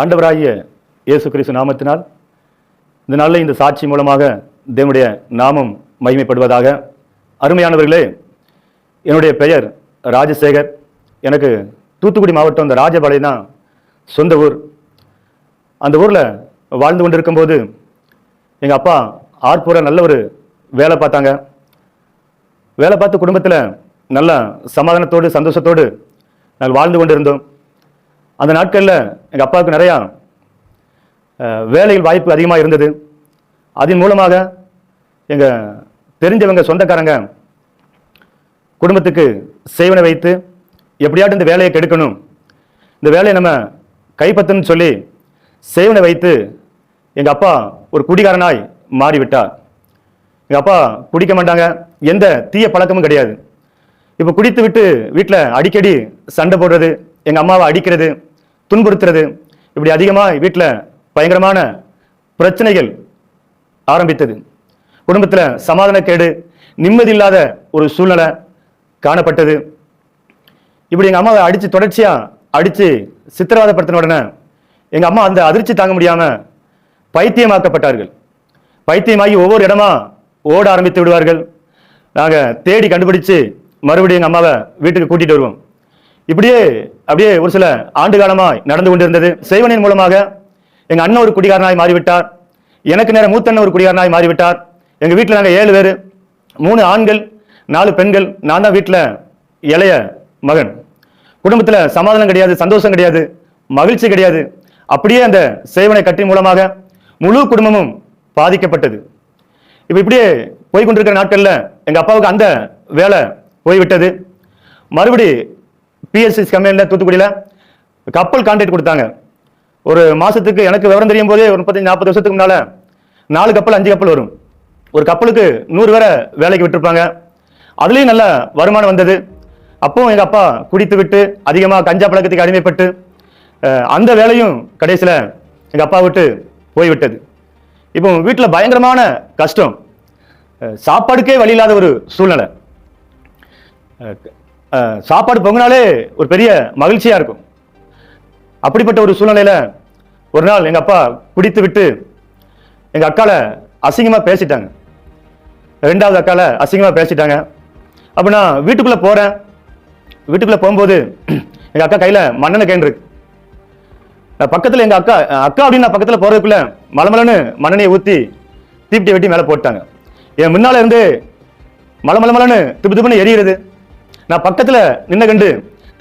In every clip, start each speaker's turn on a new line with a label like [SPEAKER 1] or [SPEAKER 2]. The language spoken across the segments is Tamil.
[SPEAKER 1] ஆண்டவராகிய இயேசு கிறிஸ்து நாமத்தினால் இந்த நாளில் இந்த சாட்சி மூலமாக தேவனுடைய நாமம் மகிமைப்படுவதாக. அருமையானவர்களே, என்னுடைய பெயர் ராஜசேகர். எனக்கு தூத்துக்குடி மாவட்டம் இந்த ராஜபாளையம் தான் சொந்த ஊர். அந்த ஊரில் வாழ்ந்து கொண்டிருக்கும்போது எங்கள் அப்பா ஆர்ப்பூர நல்ல ஒரு வேலை பார்த்தாங்க. வேலை பார்த்து குடும்பத்தில் நல்ல சமாதானத்தோடு சந்தோஷத்தோடு நாங்கள் வாழ்ந்து கொண்டு இருந்தோம். அந்த நாட்களில் எங்கள் அப்பாவுக்கு நிறையா வேலையில் வாய்ப்பு அதிகமாக இருந்தது. அதன் மூலமாக எங்கள் தெரிஞ்சவங்க சொந்தக்காரங்க குடும்பத்துக்கு செய்வனை வைத்து எப்படியாட்டும் இந்த வேலையை கெடுக்கணும், இந்த வேலையை நம்ம கைப்பற்றணும்னு சொல்லி செய்வனை வைத்து எங்கள் அப்பா ஒரு குடிகாரனாய் மாறிவிட்டார். எங்கள் அப்பா குடிக்க மாட்டாங்க, எந்த தீய பழக்கமும் கிடையாது. இப்போ குடித்து விட்டு வீட்டில் அடிக்கடி சண்டை போடுறது, எங்கள் அம்மாவை அடிக்கிறது, துன்புறுத்துறது, இப்படி அதிகமாக வீட்டில் பயங்கரமான பிரச்சனைகள் ஆரம்பித்தது. குடும்பத்தில் சமாதானக்கேடு, நிம்மதி இல்லாத ஒரு சூழ்நிலை காணப்பட்டது. இப்படி எங்கள் அம்மாவை அடித்து தொடர்ச்சியாக அடித்து சித்திரவதைப்படுத்தின உடனே எங்கள் அம்மா அந்த அதிர்ச்சி தாங்க முடியாமல் பைத்தியமாக்கப்பட்டார்கள். பைத்தியமாகி ஒவ்வொரு இடமா ஓட ஆரம்பித்து விடுவார்கள். நாங்கள் தேடி கண்டுபிடிச்சு மறுபடியும் எங்கள் அம்மாவை வீட்டுக்கு கூட்டிகிட்டு வருவோம். இப்படியே அப்படியே ஒரு சில ஆண்டு காலமாய் நடந்து கொண்டிருந்தது. செய்வனின் மூலமாக எங்கள் அண்ணன் ஒரு குடிகாரனாய் மாறிவிட்டார். எனக்கு நேரம் மூத்த அண்ணன் ஒரு குடிகாரனாய் மாறிவிட்டார். எங்கள் வீட்டில் நாங்கள் 7 பேர், 3 ஆண்கள் 4 பெண்கள். நான் தான் வீட்டில் இளைய மகன். குடும்பத்தில் சமாதானம் கிடையாது, சந்தோஷம் கிடையாது, மகிழ்ச்சி கிடையாது. அப்படியே அந்த செய்வனை கட்டி மூலமாக முழு குடும்பமும் பாதிக்கப்பட்டது. இப்போ இப்படியே போய்கொண்டிருக்கிற நாட்களில் எங்கள் அப்பாவுக்கு அந்த வேலை போய்விட்டது. மறுபடி பிஎஸ்சி கம்பெனியில் தூத்துக்குடியில் கப்பல் கான்ட்ராக்ட் கொடுத்தாங்க. ஒரு மாதத்துக்கு எனக்கு விவரம் தெரியும் போதே ஒரு 35-40 வருஷத்துக்கு முன்னால் 4 கப்பல் 5 கப்பல் வரும். ஒரு கப்பலுக்கு 100 பேரை வேலைக்கு விட்டுருப்பாங்க. அதுலேயும் நல்ல வருமானம் வந்தது. அப்பவும் எங்கள் அப்பா குடித்து விட்டு அதிகமாக கஞ்சா பழக்கத்துக்கு அடிமைப்பட்டு அந்த வேலையும் கடைசியில் எங்கள் அப்பா விட்டு போய்விட்டது. இப்போ வீட்டில் பயங்கரமான கஷ்டம், சாப்பாடுக்கே வழி இல்லாத ஒரு சூழ்நிலை. சாப்பாடு பொங்கினாலே ஒரு பெரிய மகிழ்ச்சியாக இருக்கும். அப்படிப்பட்ட ஒரு சூழ்நிலையில் ஒரு நாள் எங்கள் அப்பா குடித்து விட்டு எங்கள் அக்காவை அசிங்கமாக பேசிட்டாங்க. 2வது அக்காவை அசிங்கமாக பேசிட்டாங்க. அப்போ நான் வீட்டுக்குள்ளே போகிறேன். வீட்டுக்குள்ளே போகும்போது எங்கள் அக்கா கையில் மண்ணெண்ணெய் கேன் இருக்கு. நான் பக்கத்தில் எங்கள் அக்கா அப்படின்னு நான் பக்கத்தில் போகிறதுக்குள்ள மலமலன்னு மண்ணெண்ணையை ஊற்றி தீப்பிட்டி வெட்டி மேலே போட்டாங்க. என் முன்னால் இருந்து மலமலமலன்னு திப்பு எரியுறது. நான் பக்கத்தில் நின்ன கண்டு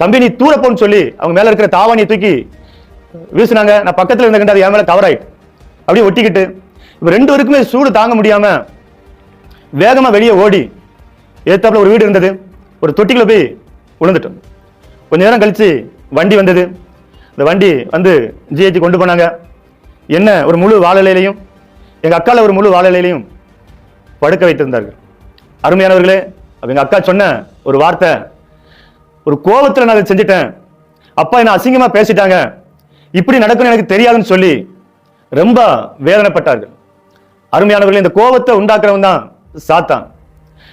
[SPEAKER 1] தம்பி நீ தூர போன்னு சொல்லி அவங்க மேலே இருக்கிற தாவானியை தூக்கி வீசினாங்க. நான் பக்கத்தில் இருந்த கண்டு அது என் மேலே கவர் ஆயிட்டு அப்படியே ஒட்டிக்கிட்டு இப்போ 2 பேருக்குமே சூடு தாங்க முடியாமல் வேகமாக வெளியே ஓடி ஏத்தாப்புல ஒரு வீடு இருந்தது, ஒரு தொட்டிக்குள்ள போய் விழுந்துட்டோம். கொஞ்ச நேரம் கழிச்சு வண்டி வந்தது. இந்த வண்டி வந்து ஜிஹெச் கொண்டு போனாங்க. என்ன ஒரு முழு வாழலையிலையும் எங்கள் அக்காவில் ஒரு முழு வாழலையிலையும் படுக்க வைத்திருந்தார்கள். அருமையானவர்களே, எங்கள் அக்கா சொன்ன ஒரு வார்த்தை, ஒரு கோபத்தில் நான் அதை செஞ்சுட்டேன், அப்பா என்ன அசிங்கமாக பேசிட்டாங்க, இப்படி நடக்கும்னு எனக்கு தெரியாதுன்னு சொல்லி ரொம்ப வேதனைப்பட்டார்கள். அருமையானவர்களே, இந்த கோபத்தை உண்டாக்குறவன் தான் சாத்தான்.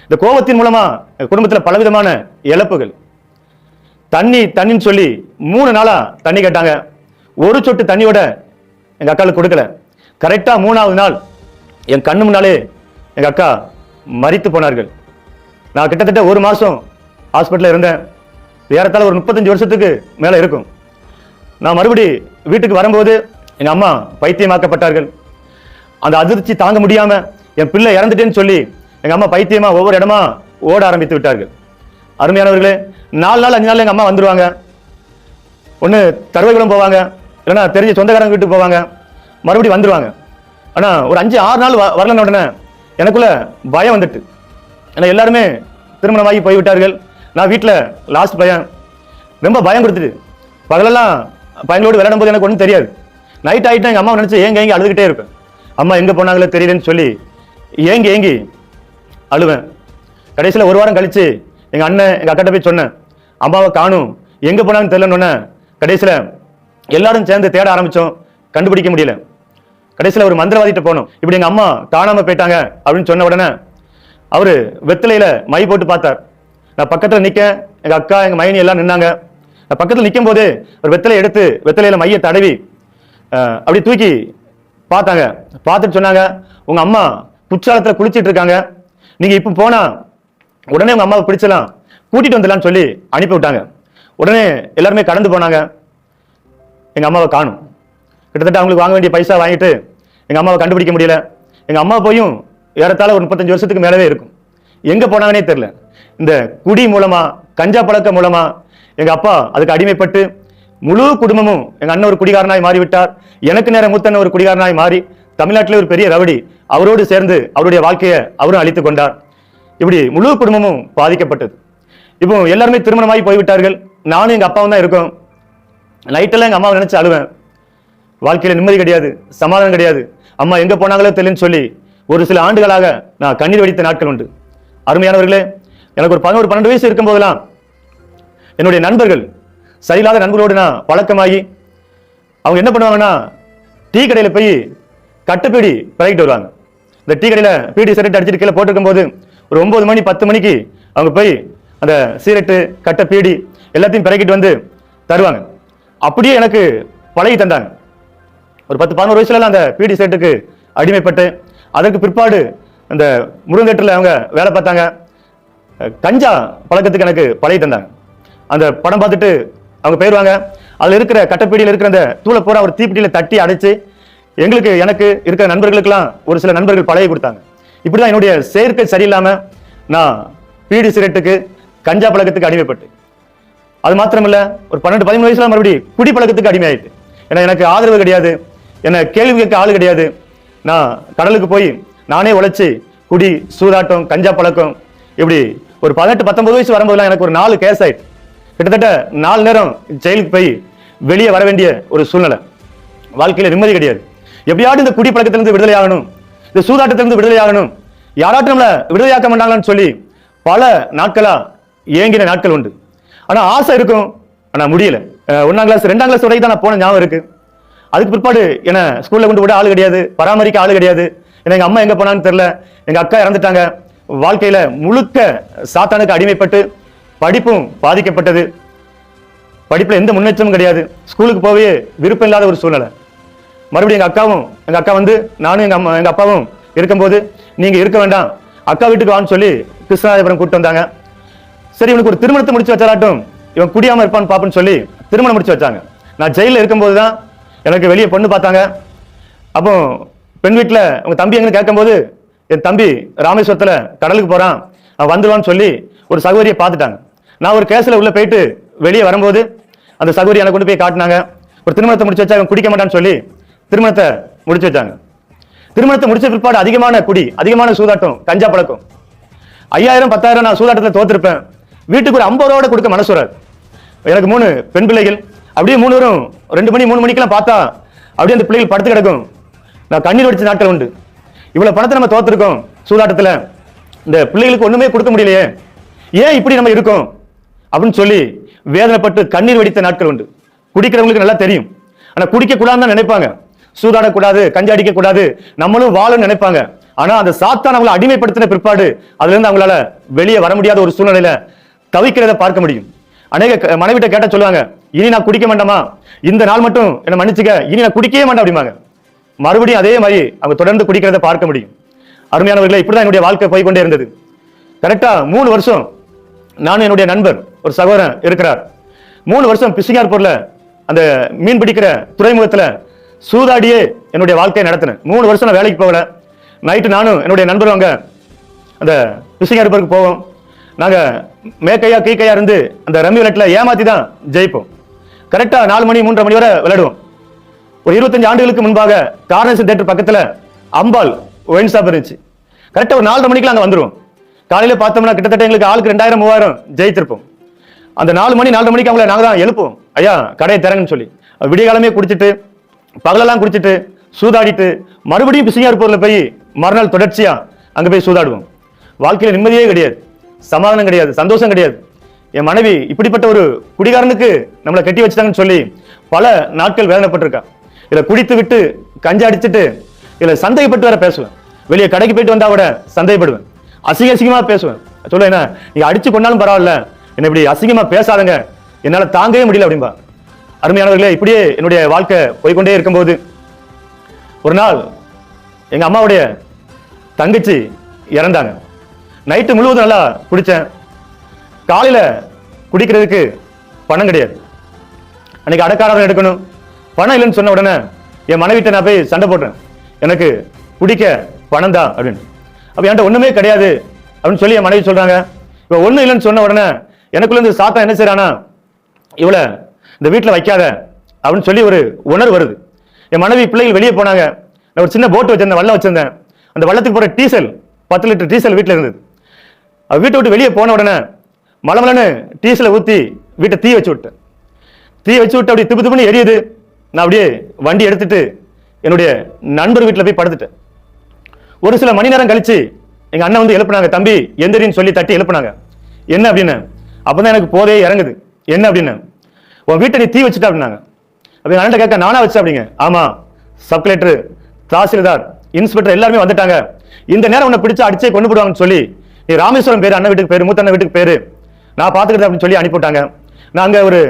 [SPEAKER 1] இந்த கோபத்தின் மூலமா குடும்பத்தில் பலவிதமான இழப்புகள். தண்ணின்னு சொல்லி 3 நாளா தண்ணி கேட்டாங்க. ஒரு சொட்டு தண்ணியோட எங்க அக்காளுக்கு கொடுக்கல. கரெக்டா 3வது நாள் என் கண்ணு முன்னாலே எங்க அக்கா மரித்து போனார்கள். நான் கிட்டத்தட்ட 1 மாசம் ஹாஸ்பிட்டலில் இருந்தேன். ஏறத்தாழ ஒரு 35 வருஷத்துக்கு மேல இருக்கும். நான் மறுபடி வீட்டுக்கு வரும்போது எங்க அம்மா பைத்தியமாக்கப்பட்டார்கள். அந்த அதிர்ச்சி தாங்க முடியாம என் பிள்ளை இறந்துட்டேன்னு சொல்லி எங்க அம்மா பைத்தியமா ஒவ்வொரு இடமா ஓட ஆரம்பித்து விட்டார்கள். அருமையானவர்களே, 4 நாள் 5 நாள் எங்க அம்மா வந்துருவாங்க. ஒன்று தருவைக்குளம் போவாங்க, இல்லைன்னா தெரிஞ்ச சொந்தக்காரங்க வீட்டுக்கு போவாங்க, மறுபடியும் வந்துருவாங்க. ஆனா ஒரு 5-6 நாள் வரலன்னு உடனே எனக்குள்ள பயம் வந்துட்டு. ஏன்னா எல்லாருமே திருமணமாகி போய்விட்டார்கள். நான் வீட்டில் லாஸ்ட் பையன். ரொம்ப பயம் கொடுத்துட்டு பகலெல்லாம் பையனோடு விளையாடும் போது எனக்கு ஒன்றும் தெரியாது. நைட் ஆகிட்டா எங்கள் அம்மா நினச்சி ஏங்கி அழுதுகிட்டே இருப்பேன். அம்மா எங்கே போனாங்களே தெரியலன்னு சொல்லி ஏங்கி அழுவேன். கடைசியில் 1 வாரம் கழிச்சு எங்கள் அண்ணன் எங்கள் அக்காட்ட போய் சொன்னேன், அம்மாவை காணும், எங்கே போனாங்கன்னு தெரியலன்னு. கடைசியில் எல்லாரும் சேர்ந்து தேட ஆரம்பித்தோம், கண்டுபிடிக்க முடியல. கடைசியில் ஒரு மந்திரவாதிட்ட போனோம். இப்படி எங்கள் அம்மா காணாமல் போயிட்டாங்க அப்படின்னு சொன்ன உடனே அவர் வெத்திலையில் மை போட்டு பார்த்தார். நான் பக்கத்தில் நிற்க, எங்கள் அக்கா எங்கள் மைனி எல்லாம் நின்னாங்க. நான் பக்கத்தில் நிற்கும் போது ஒரு வெத்தலை எடுத்து வெத்தலையில் மையை தடவி அப்படி தூக்கி பார்த்தாங்க. பார்த்துட்டு சொன்னாங்க, உங்க அம்மா குற்றாலத்தில் குளிச்சிட்டு இருக்காங்க, நீங்க இப்போ போனா உடனே உங்க அம்மாவை பிடிச்சலாம் கூட்டிட்டு வந்துடலாம்னு சொல்லி அனுப்பி விட்டாங்க. உடனே எல்லாருமே கடந்து போனாங்க. எங்க அம்மாவை காணும். கிட்டத்தட்ட அவங்களுக்கு வாங்க வேண்டிய பைசா வாங்கிட்டு எங்க அம்மாவை கண்டுபிடிக்க முடியல. எங்க அம்மா போயும் ஏறத்தாழ ஒரு 35 வருஷத்துக்கு மேலவே இருக்கும். எங்க போனாங்கன்னே தெரியல. இந்த குடி மூலமா, கஞ்சா பழக்க மூலமா எங்க அப்பா அதுக்கு அடிமைப்பட்டு முழு குடும்பமும், எங்க அண்ணன் ஒரு குடிகாரனாய் மாறிவிட்டார், எனக்கு நேரம் மூத்த ஒரு குடிகாரனாய் மாறி தமிழ்நாட்டில் ஒரு பெரிய ரவுடி, அவரோடு சேர்ந்து அவருடைய வாழ்க்கையை அவரும் அழித்துக் கொண்டார். இப்படி முழு குடும்பமும் பாதிக்கப்பட்டது. இப்போ எல்லாருமே திருமணமாகி போய்விட்டார்கள். நானும் எங்க அப்பாவும் தான் இருக்கோம். நைட்டெல்லாம் எங்க அம்மாவை நினைச்சு அழுவேன். வாழ்க்கையில நிம்மதி கிடையாது, சமாதானம் கிடையாது. அம்மா எங்க போனாங்களோ தெரியலன்னு சொல்லி ஒரு சில ஆண்டுகளாக நான் கண்ணீர் வடித்த நாட்கள் உண்டு. அருமையானவர்களே, எனக்கு ஒரு 11-12 வயசு இருக்கும் போதெல்லாம் என்னுடைய நண்பர்கள், சரியில்லாத நண்பர்களோடு நான் பழக்கமாகி அவங்க என்ன பண்ணுவாங்கன்னா, டீ கடையில் போய் கட்டுப்பீடி பழகிட்டு வருவாங்க. இந்த டீ கடையில் பீடி சிகரெட் அடிச்சுட்டு கீழே போட்டிருக்கும் போது ஒரு 9 மணி 10 மணிக்கு அவங்க போய் அந்த சிகரெட்டு கட்டை பீடி எல்லாத்தையும் பிறக்கிட்டு வந்து தருவாங்க. அப்படியே எனக்கு பழகி தந்தாங்க. ஒரு 10-11 வயசுல அந்த பீடி சிகரெட்டுக்கு அடிமைப்பட்டு அதற்கு பிற்பாடு அந்த முருங்கேட்டில் அவங்க வேலை பார்த்தாங்க. கஞ்சா பழக்கத்துக்கு எனக்கு பழகி தந்தாங்க. அந்த படம் பார்த்துட்டு அவங்க போயிடுவாங்க. அதில் இருக்கிற கட்டப்பீடியில் இருக்கிற அந்த தூளை பூரா ஒரு தீப்பெட்டியில் தட்டி அடைச்சு எனக்கு இருக்கிற நண்பர்களுக்கெல்லாம் ஒரு சில நண்பர்கள் பழகி கொடுத்தாங்க. இப்படிதான் என்னுடைய செயற்கை சரியில்லாம நான் பீடி சிகரெட்டுக்கு கஞ்சா பழக்கத்துக்கு அடிமைப்பட்டு, அது மாத்திரமல்ல ஒரு 12-13 வயசுல மறுபடியும் குடி பழக்கத்துக்கு அடிமையாயிட்டு. ஏன்னா எனக்கு ஆதரவு கிடையாது, என்ன கேள்வி கேட்க ஆளு கிடையாது. நான் கடலுக்கு போய் நானே உழைச்சி குடி, சூதாட்டம், கஞ்சா பழக்கம், இப்படி ஒரு 18-19 வயசு வரும்போதெல்லாம் எனக்கு ஒரு 4 கேஸ் ஆயிட்டு, கிட்டத்தட்ட 4 நேரம் ஜெயிலுக்கு போய் வெளியே வர வேண்டிய ஒரு சூழ்நிலை. வாழ்க்கையில நிம்மதி கிடையாது. எப்படியாவது இந்த குடி பழக்கத்திலிருந்து விடுதலை ஆகணும், இந்த சூதாட்டத்திலிருந்து விடுதலை ஆகணும், யாராட்டும் நம்மளை விடுதலையாக்க மாட்டாங்கன்னு சொல்லி பல நாட்களா ஏங்கின நாட்கள் உண்டு. ஆனா ஆசை இருக்கும், ஆனா முடியல. 1ஆம் கிளாஸ் 2ஆம் கிளாஸ் வரைக்கும் தான் நான் போன ஞாபகம் இருக்கு. அதுக்கு பிற்பாடு என்ன ஸ்கூல்ல கொண்டு விட ஆளு கிடையாது, பராமரிக்க ஆளு கிடையாது. ஏன்னா எங்க அம்மா எங்க போனான்னு தெரியல, எங்க அக்கா இறந்துட்டாங்க. வாழ்க்கையில முழுக்க சாத்தானுக்கு அடிமைப்பட்டு படிப்பும் பாதிக்கப்பட்டது. படிப்புல எந்த முன்னேற்றமும் கிடையாது. ஸ்கூலுக்கு போவே விருப்பம் இல்லாத ஒரு சூழ்நிலை. மறுபடியும் எங்க அக்கா வந்து நானும் எங்க அப்பாவும் இருக்கும்போது, நீங்க இருக்க வேண்டாம், அக்கா வீட்டுக்கு வான்னு சொல்லி கிருஷ்ணராஜபுரம் கூப்பிட்டு வந்தாங்க. சரி, இவனுக்கு ஒரு திருமணத்தை முடிச்சு வச்சாராட்டும், இவன் குடியாம இருப்பான்னு பாப்புன்னு சொல்லி திருமணம் முடிச்சு வச்சாங்க. நான் ஜெயில இருக்கும்போது தான் எனக்கு வெளியே பொண்ணு பார்த்தாங்க. அப்போ பெண் வீட்டுல உங்க தம்பி எங்கன்னு கேட்கும்போது, என் தம்பி ராமேஸ்வரத்துல கடலுக்கு போறான், அவன் வந்துருவான்னு சொல்லி ஒரு சகோதரியை பார்த்துட்டாங்க. நான் ஒரு கேஸ்ல உள்ள போயிட்டு வெளியே வரும்போது அந்த சகோதரி எனக்கு கொண்டு போய் காட்டினாங்க. ஒரு திருமணத்தை முடிச்சு வச்சா குடிக்க மாட்டான்னு சொல்லி திருமணத்தை முடிச்சு வச்சாங்க. திருமணத்தை முடிச்ச பிற்பாடு அதிகமான குடி, அதிகமான சூதாட்டம், கஞ்சா பழக்கம். 5000-10,000 நான் சூதாட்டத்தில் தோத்திருப்பேன். வீட்டுக்கு ஒரு 50 ரூபா கொடுக்க மனசு வராது. எனக்கு 3 பெண் பிள்ளைகள். அப்படியே 3 பேரும் 2 மணி 3 மணிக்கெல்லாம் பார்த்தா அப்படியே அந்த பிள்ளைகள் படுத்து கிடக்கும். நான் கண்ணீர் வடிச்ச நாட்கள் உண்டு. இவ்வளவு பணத்தை நம்ம தோத்திருக்கோம் சூதாட்டத்துல, இந்த பிள்ளைகளுக்கு ஒண்ணுமே கொடுக்க முடியலையே, ஏன் இப்படி நம்ம இருக்கோம் அப்படின்னு சொல்லி வேதனைப்பட்டு கண்ணீர் வடித்த நாட்கள் உண்டு. குடிக்கிறவங்களுக்கு நல்லா தெரியும். ஆனா குடிக்க கூடாதுன்னு தான் நினைப்பாங்க, சூதாடக்கூடாது, கஞ்சா அடிக்க கூடாது, நம்மளும் வாழணும்னு நினைப்பாங்க. ஆனா அந்த சாத்தான் அவங்களை அடிமைப்படுத்தின பிற்பாடு அதுல இருந்து அவங்களால வெளியே வர முடியாத ஒரு சூழ்நிலையில தவிக்கிறத பார்க்க முடியும். அநேக மனைவிட்ட கேட்ட சொல்லுவாங்க, இனி நான் குடிக்க மாட்டேமா, இந்த நாள் மட்டும் என்ன மன்னிச்சுக்க, இனி நான் குடிக்கவே மாட்டேன் அப்படிம்பாங்க. மறுபடியும் அதே மாதிரி அவங்க தொடர்ந்து குடிக்கிறத பார்க்க முடியும். அருமையானவர்களே, இப்படிதான் என்னுடைய வாழ்க்கை போய்கொண்டே இருந்தது. கரெக்டா 3 வருஷம் நானும் என்னுடைய நண்பர் ஒரு சகோதரன் இருக்கிறார். 3 வருஷம் பிசிங்கார்பூர்ல அந்த மீன் பிடிக்கிற துறைமுகத்துல சூதாடியே என்னுடைய வாழ்க்கையை நடத்தினேன். 3 வருஷம் நான் வேலைக்கு போகல. நைட்டு நானும் என்னுடைய நண்பரும் அங்க அந்த பிசிங்கார்பூருக்கு போவோம். நாங்க மேக்கையா கீக்கையா இருந்து அந்த ரம்மி விளையாட்டுல ஏமாத்தி தான் ஜெயிப்போம். கரெக்டா 4 மணி 3:30 மணி வரை விளையாடுவோம். ஒரு 25 ஆண்டுகளுக்கு முன்பாக கார்னேஷன் தியேட்டர் பக்கத்துல அம்பாள் ஒயின் ஷாப் இருந்துச்சு. கரெக்டா ஒரு 4:30 மணிக்கு அங்க வந்துருவோம். காலையில பார்த்தோம்னா கிட்டத்தட்ட எங்களுக்கு ஆளுக்கு 2000-3000 ஜெயித்திருப்போம். அந்த 4 மணி 4:30 மணிக்கு அவங்கள நாங்க தான் எழுப்போம், ஐயா கடையை திறங்கன்னு சொல்லி. விடிய காலமே குடிச்சிட்டு பகலெல்லாம் குடிச்சிட்டு சூதாடிட்டு மறுபடியும் பிசிங்கார்பூர்ல போய் மறுநாள் தொடர்ச்சியா அங்க போய் சூதாடுவோம். வாழ்க்கையில நிம்மதியே கிடையாது, சமாதானம் கிடையாது, சந்தோஷம் கிடையாது. என் மனைவி இப்படிப்பட்ட ஒரு குடிகாரனுக்கு நம்மளை கட்டி வச்சுட்டாங்கன்னு சொல்லி பல நாட்கள் வேதனைப்பட்டிருக்கா. இதுல குடித்து விட்டு கஞ்சா அடிச்சுட்டு இதுல சந்தேகப்பட்டு வேற பேசுவேன். வெளியே கடைக்கு போயிட்டு வந்தா கூட சந்தேகப்படுவேன், அசிங்கமா பேசுவேன். சொல்ல, என்ன நீங்க அடிச்சு கொண்டாலும் பரவாயில்ல, என்ன இப்படி அசிங்கமா பேசாதங்க, என்னால தாங்கவே முடியல அப்படின்பா. அருமையானவர்களே, இப்படியே என்னுடைய வாழ்க்கை போய்கொண்டே இருக்கும்போது ஒரு நாள் எங்க அம்மாவுடைய தங்கச்சி இறந்தாங்க. நைட்டு முழுவதும் நல்லா குடித்தேன். காலையில குடிக்கிறதுக்கு பணம் கிடையாது. அன்னைக்கு அடக்காரம் எடுக்கணும், பணம் இல்லைன்னு சொன்ன உடனே என் மனைவிட்ட நான் போய் சண்டை போட்டேன், எனக்கு குடிக்க பணம் தான் அப்படின்னு. அப்ப என்கிட்ட ஒண்ணுமே கிடையாது அப்படின்னு சொல்லி என் மனைவி சொல்றாங்க. இப்ப ஒண்ணும் இல்லைன்னு சொன்ன உடனே எனக்குள்ள இருந்து சாத்தா என்ன செய்யறானா, இவளை இந்த வீட்டுல வைக்காத அப்படின்னு சொல்லி ஒரு உணர்வு வருது. என் மனைவி பிள்ளைகள் வெளியே போனாங்க. நான் ஒரு சின்ன போட்டு வச்சிருந்தேன், வல்லம் வச்சிருந்தேன். அந்த வள்ளத்துக்கு போற டீசல் 10 லிட்டர் டீசல் வீட்டில் இருந்தது. வீட்டை விட்டு வெளியே போன உடனே மலமலன்னு டீசலை ஊற்றி வீட்டை தீ வச்சு விட்டேன். தீ வச்சு விட்டு அப்படி திப்பு திப்புன்னு எரியுது. நான் அப்படியே வண்டி எடுத்துட்டு என்னுடைய நண்பர் வீட்டில் போய் படுத்துட்டேன். ஒரு சில மணி நேரம் கழிச்சு எங்க அண்ணன் வந்து எழுப்புனாங்க, தம்பி எந்திரின்னு சொல்லி தட்டி எழுப்புனாங்க. என்ன அப்படின்னு? அப்பதான் எனக்கு போதே இறங்குது. என்ன அப்படின்னு? உன் வீட்டை நீ தீ வச்சுட்டா அப்படின்னாங்க. அப்ப எங்க அண்ணன் கேட்க, நானா வச்சா அப்படிங்க? ஆமா, சப் கலெக்டர், தாசில்தார், இன்ஸ்பெக்டர் எல்லாருமே வந்துட்டாங்க. இந்த நேரம் உன்னை பிடிச்சு அடிச்சே கொண்டு போடுவாங்கன்னு சொல்லி நீ ராமேஸ்வரம் பேரு, அண்ணன் வீட்டுக்கு பேரு, மூத்த அண்ணன் வீட்டுக்கு பேரு, நான் பாத்துக்கிட்டேன் அப்படின்னு சொல்லி அனுப்பிவிட்டாங்க. நான் அங்க ஒரு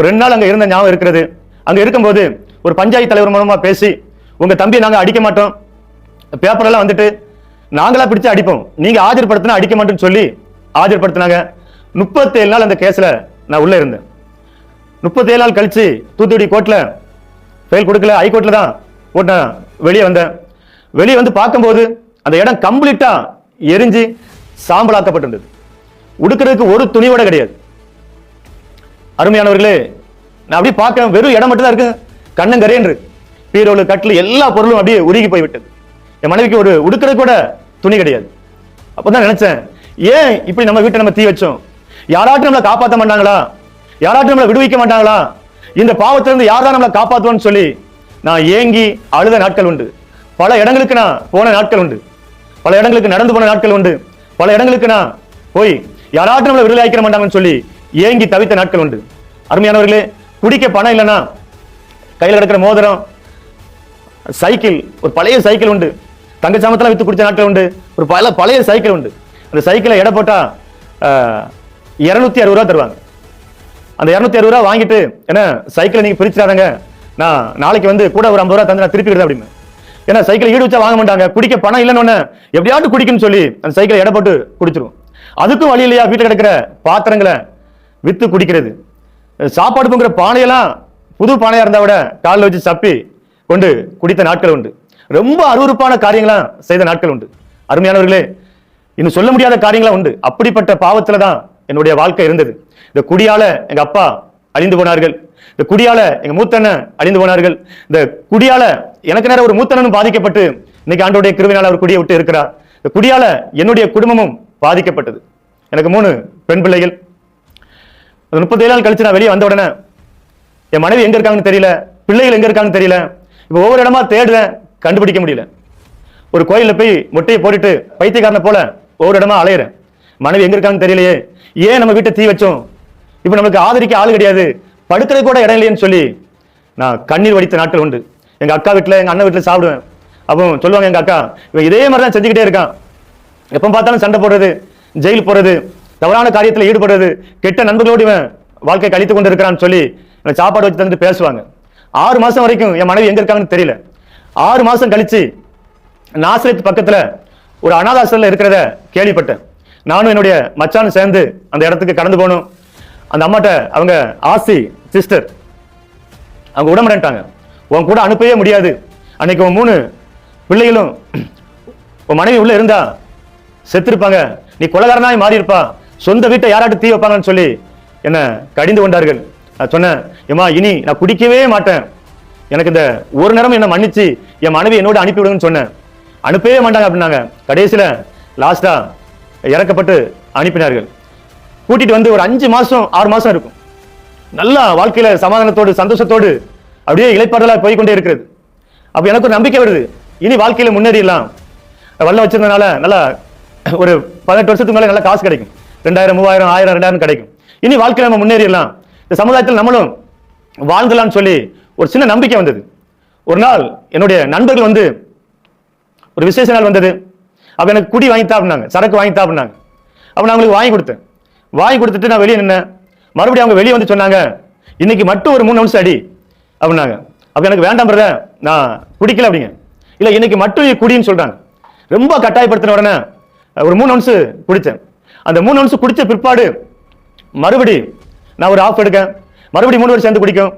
[SPEAKER 1] 2 நாள் அங்க இருந்த ஞாபகம் இருக்கிறது. அங்க இருக்கும்போது ஒரு பஞ்சாயத்து தலைவர் மூலமா பேசி, உங்க தம்பியை நாங்க அடிக்க மாட்டோம், பேப்பர் எல்லாம் வந்துட்டு நாங்களா பிடிச்சு அடிப்போம், நீங்க ஆஜர்படுத்தினா அடிக்க மாட்டோம்னு சொல்லி ஆஜர்படுத்தினாங்க. 37 நாள் அந்த கேஸ்ல நான் உள்ள இருந்தேன். 37 நாள் கழிச்சு தூத்துக்குடி கோர்ட்ல ஃபெயில் கொடுக்கல, ஹைகோர்ட்ல தான் போட்டு வெளியே வந்தேன். வெளியே வந்து பார்க்கும்போது அந்த இடம் கம்ப்ளீட்டா எரிஞ்சு சாம்பலாக்கப்பட்டிருந்தது. உடுக்கிறதுக்கு ஒரு துணியோட கிடையாது. அருமையானவர்களே, நான் அப்படியே பார்க்க வெறும் இடம் மட்டும் தான் இருக்கு, கண்ணங்கரேன்று பீரோலு கட்டில் எல்லா பொருளும் அப்படியே உருகி போய்விட்டது. என் மனைவிக்கு ஒரு உடுக்கிறதுக்கு கூட துணி கிடையாது. அப்பதான் நினைச்சேன், ஏன் இப்படி நம்ம வீட்டை நம்ம தீ வச்சோம்? யாராட்டும் நம்மளை காப்பாற்ற மாட்டாங்களா? யாராட்டும் நம்மளை விடுவிக்க மாட்டாங்களா? இந்த பாவத்திலிருந்து யார் தான் நம்மளை காப்பாற்றுவோன்னு சொல்லி நான் ஏங்கி அழுத நாட்கள் உண்டு. பல இடங்களுக்கு நான் போன நாட்கள் உண்டு. பல இடங்களுக்கு நடந்து போன நாட்கள் உண்டு. பல இடங்களுக்கு நான் போய் யாராட்டும் நம்மளை விடுதலை ஆக்கிற மாட்டாங்கன்னு சொல்லி ஏங்கி தவித்த நாட்கள் உண்டு. அருமையானவர்களே, குடிக்க பணம் இல்லைன்னா கையில் கிடக்கிற மோதிரம், சைக்கிள், ஒரு பழைய சைக்கிள் உண்டு, தங்க சாமத்தெல்லாம் வித்து குடிச்ச நாட்கள் உண்டு. ஒரு பழைய சைக்கிள் உண்டு. அந்த சைக்கிளை எடை போட்டா 260 ரூபா தருவாங்க. அந்த 260 ரூபா வாங்கிட்டு, ஏன்னா சைக்கிளை நீங்க பிரிச்சுடாதங்க, நான் நாளைக்கு வந்து கூட ஒரு 50 ரூபா தந்து நான் திருப்பி அப்படின்னு. ஏன்னா சைக்கிளை ஈடு வச்சா வாங்க மாட்டாங்க. குடிக்க பணம் இல்லைன்னு எப்படியாவது குடிக்குன்னு சொல்லி அந்த சைக்கிளை எடை போட்டு குடிச்சிருவோம். அதுக்கும் வழி இல்லையா, வீட்டில் கிடக்கிற பாத்திரங்களை வித்து குடிக்கிறது. சாப்பாடு பொங்குற பானையெல்லாம் புது பானையா இருந்தா விட காலில் வச்சு சப்பி கொண்டு குடித்த நாட்கள் உண்டு. ரொம்ப அருவருப்பான காரியங்களா செய்த நாட்கள் உண்டு. அருமையானவர்களே, இன்னும் சொல்ல முடியாத காரியங்களா உண்டு. அப்படிப்பட்ட பாவத்துல தான் என்னுடைய வாழ்க்கை இருந்தது. இந்த குடியால எங்க அப்பா அழிந்து போனார்கள். இந்த குடியால எங்க மூத்தண்ணன் அழிந்து போனார்கள். இந்த குடியால எனக்கு நேரம் ஒரு மூத்தண்ணனும் பாதிக்கப்பட்டு இன்னைக்கு ஆண்டோடைய கிருபையினால அவர் குடியை விட்டு இருக்கிறார். இந்த குடியால என்னுடைய குடும்பமும் பாதிக்கப்பட்டது. எனக்கு 3 பெண் பிள்ளைகள். 37 நாள் கழிச்சு நான் வெளியே வந்த உடனே என் மனைவி எங்க இருக்காங்கன்னு தெரியல, பிள்ளைகள் எங்க இருக்காங்கன்னு தெரியல. இப்ப ஒவ்வொரு இடமா தேடுறேன், கண்டுபிடிக்க முடியல. ஒரு கோயில்ல போய் மொட்டையை போட்டுட்டு பைத்தியக்காரனை போல ஒவ்வொரு இடமா அலையிறேன். மனைவி எங்க இருக்காங்கன்னு தெரியலையே, ஏன் நம்ம வீட்டை தீ வச்சோம், இப்ப நமக்கு ஆதரிக்க ஆள் கிடையாது, படுக்கிறது கூட இடம் இல்லையேன்னு சொல்லி நான் கண்ணீர் வடித்த நாட்கள் உண்டு. எங்க அக்கா வீட்டுல, எங்க அண்ணன் வீட்டுல சாப்பிடுவேன். அப்போ சொல்லுவாங்க, எங்க அக்கா இவன் இதே மாதிரிதான் செஞ்சுக்கிட்டே இருக்கான், எப்ப பார்த்தாலும் சண்டை போடுறது, ஜெயில் போறது, தவறான காரியத்தில் ஈடுபடுறது, கெட்ட நண்பர்களோடு இவன் வாழ்க்கை கழித்து கொண்டு இருக்கிறான்னு சொல்லி சாப்பாடு வச்சு தந்துட்டு பேசுவாங்க. 6 மாசம் வரைக்கும் என் மனைவி எங்க இருக்காங்கன்னு தெரியல. 6 மாசம் கழிச்சு நாசரேத் பக்கத்துல ஒரு அனாதாசிரமத்துல இருக்கிறத கேள்விப்பட்டேன். நானும் என்னுடைய மச்சானும் சேர்ந்து அந்த இடத்துக்கு கடந்து போனோம். அந்த அம்மாட்ட அவங்க ஆசி சிஸ்டர் அவங்க உடம்புட்டாங்க, உன் கூட அனுப்பவே முடியாது, அன்னைக்கு உன் 3 பிள்ளைகளும் உன் மனைவி உள்ள இருந்தா செத்துருப்பாங்க, நீ கொலகாரனாய் மாறி இருப்பா, சொந்த வீட்டை யாராட்டு தீ வைப்பாங்கன்னு சொல்லி என்ன கடிந்து கொண்டார்கள். நான் சொன்னேன், ஏமா இனி நான் குடிக்கவே மாட்டேன், எனக்கு இந்த ஒரு நேரம் என்ன மன்னிச்சு என் மனைவி என்னோட அனுப்பி விடுங்கன்னு சொன்னேன். அனுப்பவே மாட்டாங்க அப்படின்னாங்க. கடைசியில லாஸ்டா இறக்கப்பட்டு அனுப்பினார்கள். கூட்டிட்டு வந்து ஒரு 5 மாசம் 6 மாசம் இருக்கும். நல்லா வாழ்க்கையில சமாதானத்தோடு சந்தோஷத்தோடு அப்படியே இளைப்பாறலா போய்கொண்டே இருக்கிறது. அப்ப எனக்கு ஒரு நம்பிக்கை வருது, இனி வாழ்க்கையில முன்னேறிடலாம். வல்லம் வச்சிருந்தனால நல்லா ஒரு 18 வருஷத்துக்கு மேல நல்லா காசு கிடைக்கும், 2000 3000 1000 2000 கிடைக்கும். இனி வாழ்க்கையில நம்ம முன்னேறிடலாம், இந்த சமுதாயத்தில் நம்மளும் வாழ்ந்தலாம்னு சொல்லி ஒரு சின்ன நம்பிக்கை வந்தது. ஒரு நாள் என்னுடைய நண்பர்கள் வந்து ஒரு விசேஷ நாள் வந்தது. அப்ப எனக்கு குடி வாங்கித்தா அப்படின்னாங்க, சரக்கு வாங்கித்தா அப்படின்னாங்க. அப்ப நான் அவங்களுக்கு வாங்கி கொடுத்தேன். வாங்கி கொடுத்துட்டு நான் வெளியே நின்னேன். மறுபடியும் அவங்க வெளியே வந்து சொன்னாங்க, இன்னைக்கு மட்டும் ஒரு 3 நிமிஷம் அடி அப்படின்னாங்க. அப்ப எனக்கு வேண்டாம் பிரதர், நான் குடிக்கல அப்படிங்க. இல்ல இன்னைக்கு மட்டும் நீ குடின்னு சொல்றாங்க. ரொம்ப கட்டாயப்படுத்தின உடனே ஒரு 3 ounce குடிச்சேன். அந்த 3 ounce குடிச்ச பிற்பாடு மறுபடி நான் ஒரு ஆஃப் எடுக்கேன், மறுபடி 3 பேர் சேர்ந்து குடிக்கும்,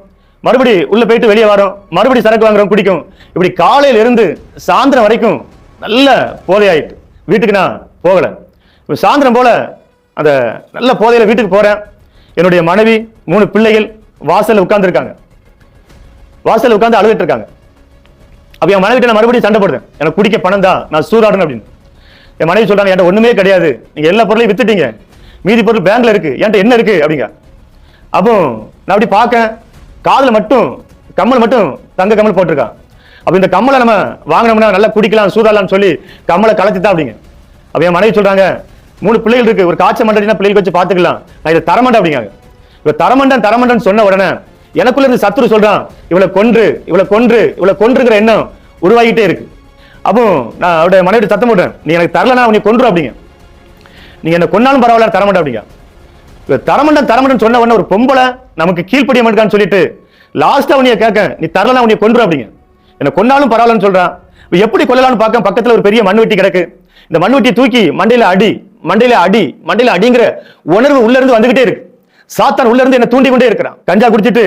[SPEAKER 1] மறுபடி உள்ள போயிட்டு வெளியே வரோம், மறுபடி சரக்கு வாங்குறோம் குடிக்கும். இப்படி காலையில இருந்து சாயந்தரம் வரைக்கும் நல்ல போதையாயிட்டு வீட்டுக்கு நான் போகல. சாயந்தரம் போல அந்த நல்ல போதையில வீட்டுக்கு போறேன். என்னுடைய மனைவி 3 பிள்ளைகள் வாசல்ல உட்கார்ந்து இருக்காங்க, வாசல்ல உட்கார்ந்து அழுதுட்டு இருக்காங்க. அப்ப என் மனைவி நான் மறுபடியும் சண்டை போடுறேன், எனக்கு குடிக்க பணம் தான், நான் சூதாடணும் அப்படின்னு. என் மனைவி சொல்றாங்க, என்கிட்ட ஒண்ணுமே கிடையாது, நீங்க எல்லா பொருளையும் வித்துட்டீங்க, மீதி பொருள் பேங்க்ல இருக்கு, என்கிட்ட என்ன இருக்கு அப்படிங்க. அப்போ நான் அப்படி பார்க்க, காதுல மட்டும் கம்மல் மட்டும் தங்க கம்மல் போட்டிருக்கான். அப்ப இந்த கம்மலை நம்ம வாங்கினோம்னா நல்லா குடிக்கலாம் சூதாடலாம்னு சொல்லி கம்மலை கலத்திட்டா அப்படிங்க. அப்ப என் மனைவி சொல்றாங்க, 3 பிள்ளைகள் இருக்கு, ஒரு காய்ச்சல் மண்டடினா பிள்ளைகளுக்கு வச்சு பாத்துக்கலாம், நான் இதை தரமாட்டேன் அப்படிங்க. இவ தரமண்டன் சொன்ன உடனே எனக்குள்ள இருந்து சத்துரு சொல்றான், இவளை கொன்றுங்கிற எண்ணம் உருவாகிட்டே இருக்கு. அப்போ நான் அவருடைய மனைவி சத்தம் போடுறேன், நீ எனக்கு தரலனா உன்னை கொன்று அப்படிங்க, நீங்க என்ன கொன்னாலும் பரவாயில்ல தரமாட்டேன் அப்படிங்க. தரமண்டன் சொன்ன உடனே ஒரு பொம்பளை நமக்கு கீழ்ப்படிய மாட்டான்னு சொல்லிட்டு லாஸ்டா உன்னைய கேட்க, நீ தரலனா உன்னை கொன்று அப்படிங்க. என்ன கொன்னாலும் பரவாயில்லன்னு சொல்றான். எப்படி கொல்லலாம்னு பார்க்க, பக்கத்துல ஒரு பெரிய மண்வெட்டி கிடக்கு. இந்த மண்வெட்டி தூக்கி மண்டையில அடிங்கிற உணர்வு உள்ள இருந்து வந்துகிட்டே இருக்கு. சாத்தான் உள்ள இருந்து என்ன தூண்டி கொண்டே இருக்கிறான். கஞ்சா குடிச்சிட்டு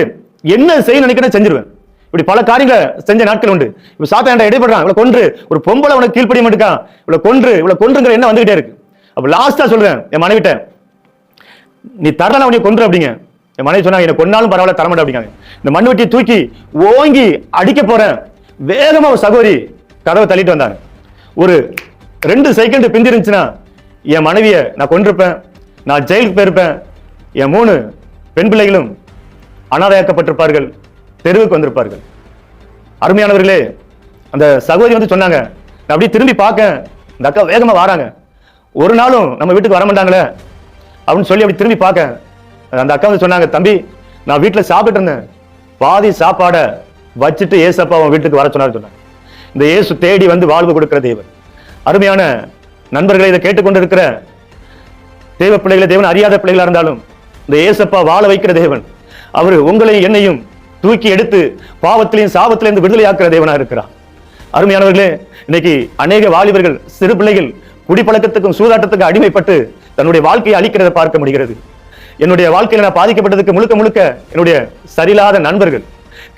[SPEAKER 1] என்ன செய்ய நினைக்கிறேன் செஞ்சிருவேன். இப்படி பல காரியங்களை செஞ்ச நாட்கள் உண்டு. இப்ப சாத்தான் இடைப்படுறான், இவளை கொன்று, ஒரு பொம்பளை உனக்கு கீழ்ப்படிய மாட்டான், இவளை கொன்றுங்கிற என்ன வந்துகிட்டே இருக்கு. அப்ப லாஸ்டா சொல்றேன் என் மனைவிட்ட, நீ தரலாம் உன்னை கொன்று அப்படிங்க. என் மனைவி சொன்னாங்க, என்ன கொன்னாலும் பரவாயில்ல தரமாட்டேன் அப்படிங்க. இந்த மண்வெட்டியை தூக்கி ஓங்கி அடிக்க போறேன், வேகமா ஒரு சகோதரி கதவை தள்ளிட்டு வந்தாங்க. ஒரு 2 செகண்ட் பிந்திருந்துச்சுன்னா என் மனைவியை நான் கொண்டிருப்பேன், நான் ஜெயிலுக்கு போயிருப்பேன், என் 3 பெண் பிள்ளைகளும் அனாதையாக்கப்பட்டிருப்பார்கள், தெருவுக்கு வந்திருப்பார்கள். அருமையானவர்களே, அந்த சகோதரி வந்து சொன்னாங்க, நான் அப்படியே திரும்பி பார்க்க, இந்த அக்கா வேகமா வராங்க, ஒரு நாளும் நம்ம வீட்டுக்கு வர மாட்டாங்களே அப்படின்னு சொல்லி அப்படி திரும்பி பார்க்க, அந்த அக்கா வந்து சொன்னாங்க, தம்பி நான் வீட்டுல சாப்பிட்டு இருந்தேன், பாதி சாப்பாடை வச்சுட்டு ஏசப்பா அவன் வீட்டுக்கு வர சொன்னாங்க. இந்த இயேசு தேடி வந்து வாழ்வு கொடுக்கிற தேவன். அருமையான நண்பர்களை, இதை கேட்டுக்கொண்டிருக்கிற தேவ பிள்ளைகளை, தேவன் அறியாத பிள்ளைகளா இருந்தாலும் இந்த ஏசப்பா வாழ வைக்கிற தேவன். அவர் உங்களையும் என்னையும் தூக்கி எடுத்து பாவத்திலையும் சாபத்திலிருந்து விடுதலையாக்குற தேவனா இருக்கிறார். அருமையானவர்களே, இன்னைக்கு அநேக வாலிபர்கள், சிறு பிள்ளைகள் குடிப்பழக்கத்துக்கும் சூதாட்டத்துக்கும் அடிமைப்பட்டு தன்னுடைய வாழ்க்கையை அழிக்கிறத பார்க்க முடிகிறது. என்னுடைய வாழ்க்கையில நான் பாதிக்கப்பட்டதுக்கு முழுக்க என்னுடைய சரியில்லாத நண்பர்கள்,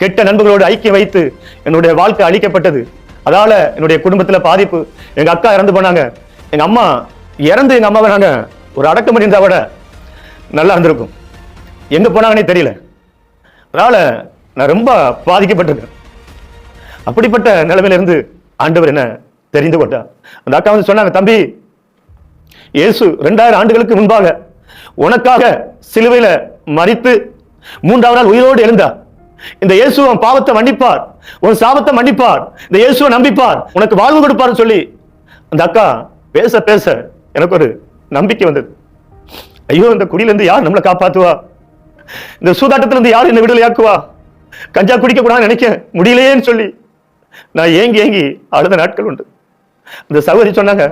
[SPEAKER 1] கெட்ட நண்பர்களோடு ஐக்கியம் வைத்து என்னுடைய வாழ்க்கை அழிக்கப்பட்டது. அதால என்னுடைய குடும்பத்துல பாதிப்பு. எங்க அக்கா இறந்து போனாங்க, எங்க அம்மா இறந்து எங்க அம்மாவை நாங்க ஒரு அடக்கம் இருந்தா விட நல்லா இருந்திருக்கும், எங்க போனாங்கன்னே தெரியல. அதனால நான் ரொம்ப பாதிக்கப்பட்டிருக்கேன். அப்படிப்பட்ட நிலைமையில இருந்து ஆண்டவர் என்ன தெரிந்து கொண்டா. அந்த அக்கா வந்து சொன்னாங்க, தம்பி இயேசு 2000 ஆண்டுகளுக்கு முன்பாக உனக்காக சிலுவையில மரித்து 3ஆவது நாள் உயிரோடு எழுந்தார். இந்த இயேசு உன் பாவத்தை மன்னிப்பார், உன் சாபத்தை மன்னிப்பார், இந்த இயேசுவை நம்பிப்பார், உனக்கு வாழ்வு கொடுப்பார் சொல்லி அந்த அக்கா பேச பேச எனக்கு ஒரு நம்பிக்கை வந்தது. ஐயோ, இந்த குடியில இருந்து யார் நம்மளை காப்பாத்துவா, இந்த சூதாட்டத்துல இருந்து யார் என்ன விடுதலையாக்குவா, கஞ்சா குடிக்க கூடாதுன்னு நினைக்க முடியலையேன்னு சொல்லி நான் ஏங்கி அழுத நாட்கள் உண்டு. இந்த சகோதரி சொன்னாங்க,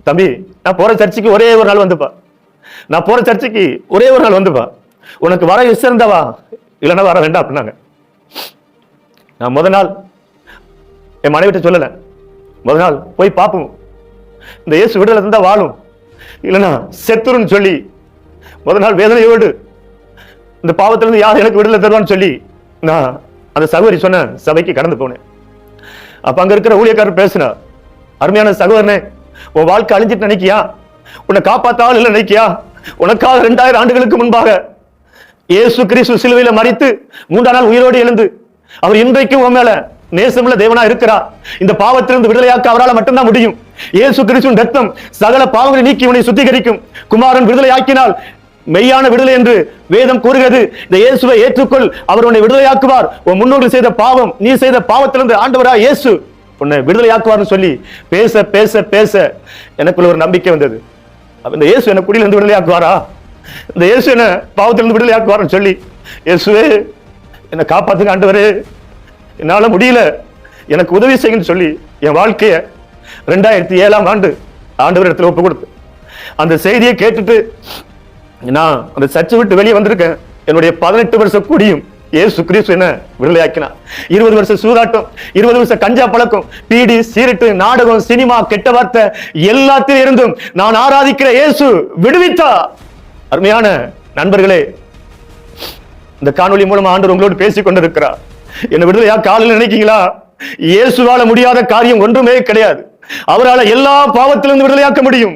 [SPEAKER 1] தம்பி நான் போற சர்ச்சைக்கு ஒரே ஒரு நாள் வந்துப்பா, நான் போற சர்ச்சைக்கு ஒரே ஒரு நாள் வந்துப்பா, உனக்கு வர இஷ்டம் இருந்தவா, இல்லைன்னா வர வேண்டாம் அப்படின்னாங்க. நான் முதல் நாள் என் மனைவிட்ட சொல்லல, முதல் நாள் போய் பார்ப்போம், இந்த இயேசு விடுதலை இருந்தா வாழும், இல்லைன்னா செத்துருன்னு சொல்லி முதல் நாள் வேதனையோடு இந்த பாவத்திலிருந்து யார் எனக்கு விடுதலை தருவான்னு சொல்லி நான் அந்த சகோதரி சொன்ன சபைக்கு கடந்து போனேன். அப்ப அங்க இருக்கிற ஊழியக்காரர் பேசினா, அருமையான சகோதரனே, உன் வாழ்க்கை அழிஞ்சிட்டு நினைக்கியா, உன்னை காப்பாத்தாலும் இல்லை நினைக்கியா, உனக்காக 2000 ஆண்டுகளுக்கு முன்பாக இயேசு கிறிஸ்து சிலுவையில மரித்து 3ஆம் நாள் உயிரோடு எழுந்து அவர் இன்றைக்கும் உன் மேல நேசமுள்ள தேவனா இருக்கிறார். இந்த பாவத்திலிருந்து விடுதலையாக்க அவரால் மட்டும்தான் முடியும். இயேசு கிறிஸ்துவின் ரத்தம் சகல பாவங்களை நீக்கி உன்னை சுத்திகரிக்கும். குமாரன் விடுதலையாக்கினால் மெய்யான விடுதலை என்று வேதம் கூறுகிறது. இந்த இயேசுவை ஏற்றுக்கொள், அவர் உன்னை விடுதலையாக்குவார். உன் முன்னோர்கள் செய்த பாவம், நீ செய்த பாவத்திலிருந்து ஆண்டவரா இயேசு உன்னை விடுதலையாக்குவார்னு சொல்லி பேச பேச பேச எனக்குள்ள ஒரு நம்பிக்கை வந்தது. இந்த இயேசு என்ன குடியிலிருந்து விடுதலையாக்குவாரா, இந்த இயேசு என்ன பாவத்திலிருந்து விடுதலையாக்குவார்னு சொல்லி, இயேசுவே என்னை காப்பாத்துங்க ஆண்டவரே, என்னால முடியல, எனக்கு உதவி செய்யுன்னு சொல்லி என் வாழ்க்கைய 2007ஆம் ஆண்டு ஆண்டவர் இடத்துல ஒப்பு கொடுத்து அந்த செய்தியை கேட்டுட்டு நான் அந்த சர்ச்சை விட்டு வெளியே வந்திருக்கேன். என்னுடைய 18 வருஷ குடியும் இயேசு கிறிஸ்து என்ன விடுதலையாக்கினார். 20 வருஷம் சூதாட்டம், 20 வருஷம் கஞ்சா பழக்கம், பீடி, சீரட்டு, நாடகம், சினிமா, கெட்ட வார்த்தை எல்லாத்திலும் இருந்தும் நான் ஆராதிக்கிற இயேசு விடுவித்தா. அருமையான நண்பர்களே, இந்த காணொலி மூலமா ஆண்டவர் உங்களோடு பேசிக் கொண்டிருக்கிறார். என்ன விடுதலையா காலையில் நினைக்கீங்களா? இயேசுவால முடியாத காரியம் ஒன்றுமே கிடையாது. அவரால் எல்லா பாவத்திலிருந்து விடுதலையாக்க முடியும்.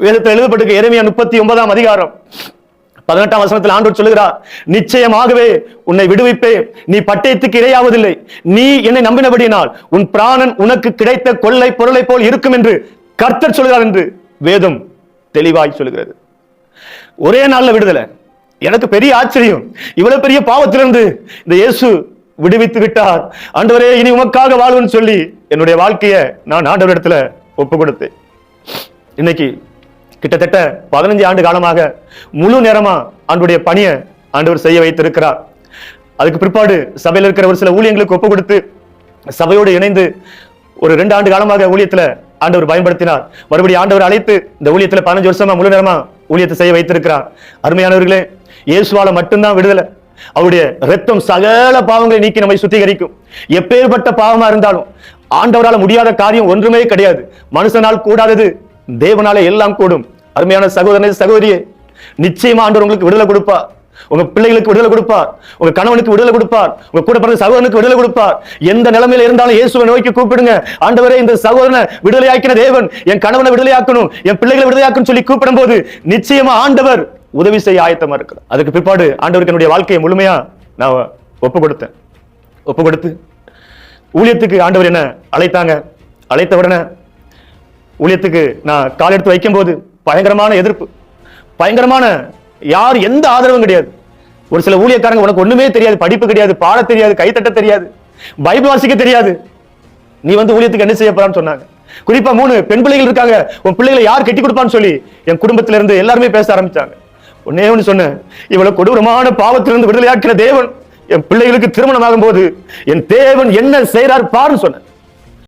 [SPEAKER 1] வேதத்தில் எழுதப்பட்டிருக்க எரேமியா 39ஆம் அதிகாரம் 18ஆம் வசனத்தில் ஆண்டவர் சொல்லுகிறார், நிச்சயமாகவே உன்னை விடுவிப்பே, நீ பட்டயத்துக்கு இரையாவதில்லை. நீ என்னை நம்பினபடியினால் உன் பிராணன் உனக்கு கிடைத்த கொள்ளை பொருளை போல் இருக்கும் என்று கர்த்தர் சொல்கிறார் என்று வேதம் தெளிவாய் சொல்கிறது. ஒரே நாள்ல விடுதலை. எனக்கு பெரிய ஆச்சரியம். இவ்வளவு பெரிய பாவத்திலிருந்து இந்த இயேசு விடுவித்து விட்டார். ஆண்டவரே, இனி உமக்காக வாழ்வுன்னு சொல்லி என்னுடைய வாழ்க்கையை நான் ஆண்டவரிடத்துல ஒப்பு கொடுத்தேன். இன்னைக்கு கிட்டத்தட்ட 15 ஆண்டு காலமாக முழு நேரமா ஆண்டவருடைய பணியை ஆண்டவர் செய்ய வைத்திருக்கிறார். அதுக்கு பிற்பாடு சபையில் இருக்கிற ஒரு சில ஊழியங்களுக்கு ஒப்பு கொடுத்து சபையோடு இணைந்து ஒரு 2 ஆண்டு காலமாக ஊழியத்துல ஆண்டவர் பயன்படுத்தினார். மறுபடியும் ஆண்டவர் அழைத்து இந்த ஊழியத்துல 15 வருஷமா முழு நேரமா ஊழியத்தை செய்ய வைத்திருக்கிறார். அருமையானவர்களே, இயேசுவால மட்டும்தான் விடுதலை. அவருடைய இரத்தம் சகல பாவங்களை நீக்கி நம்மை சுத்திகரிக்கும். எப்பேற்பட்ட பாவமா இருந்தாலும் ஆண்டவரால முடியாத காரியம் ஒன்றுமே கிடையாது. மனுஷனால் கூடாதது தேவனால எல்லாம் கூடும். அருமையான சகோதரனே, சகோதரியே, நிச்சயமா ஆண்டவர் உங்களுக்கு விடுதலை கொடுப்பார். உங்க பிள்ளைகளுக்கு விடுதலை கொடுப்பார். உங்க கணவனுக்கு விடுதலை கொடுப்பார். உங்க கூட பிறந்த சகோதரனுக்கு விடுதலை கொடுப்பார். எந்த நிலைமையில இருந்தாலும் இயேசுவை நோக்கி கூப்பிடுங்க. ஆண்டவரே, இந்த சகோதரனை விடுதலையாக்கின தேவன் என் கணவனை விடுதலையாக்கணும், என் பிள்ளைகளை விடுதலையாக்கணும் சொல்லி கூப்பிடும் போது நிச்சயமா ஆண்டவர் உதவி செய்ய ஆயத்தமா இருக்கிறார். அதுக்கு பிற்பாடு ஆண்டவருக்கு என்னுடைய வாழ்க்கையை முழுமையா நான் ஒப்பு கொடுத்தேன். ஒப்பு கொடுத்து ஊழியத்துக்கு ஆண்டவர் என்ன அழைத்தாங்க. அழைத்த உடனே ஊழியத்துக்கு நான் கால் எடுத்து வைக்கும் போது பயங்கரமான எதிர்ப்பு, பயங்கரமான யார் எந்த ஆதரவும் கிடையாது. ஒரு சில ஊழியக்காரங்க, உனக்கு ஒண்ணுமே தெரியாது, படிப்பு கிடையாது, பாட தெரியாது, கைத்தட்ட தெரியாது, பைபிள் வாசிக்க தெரியாது, நீ வந்து ஊழியத்துக்கு என்ன செய்ய போறான்னு சொன்னாங்க. குறிப்பா 3 பெண் பிள்ளைகள் இருக்காங்க, உன் பிள்ளைகளை யார் கட்டி கொடுப்பான்னு சொல்லி என் குடும்பத்தில இருந்து எல்லாருமே பேச ஆரம்பிச்சாங்க. ஒன்னே ஒன்று சொன்னேன், இவ்வளவு கொடூரமான பாவத்திலிருந்து விடுதலையாக்கிற தேவன் என் பிள்ளைகளுக்கு திருமணம் ஆகும் போது என் தேவன் என்ன செய்யறார் பாருன்னு சொன்னேன்.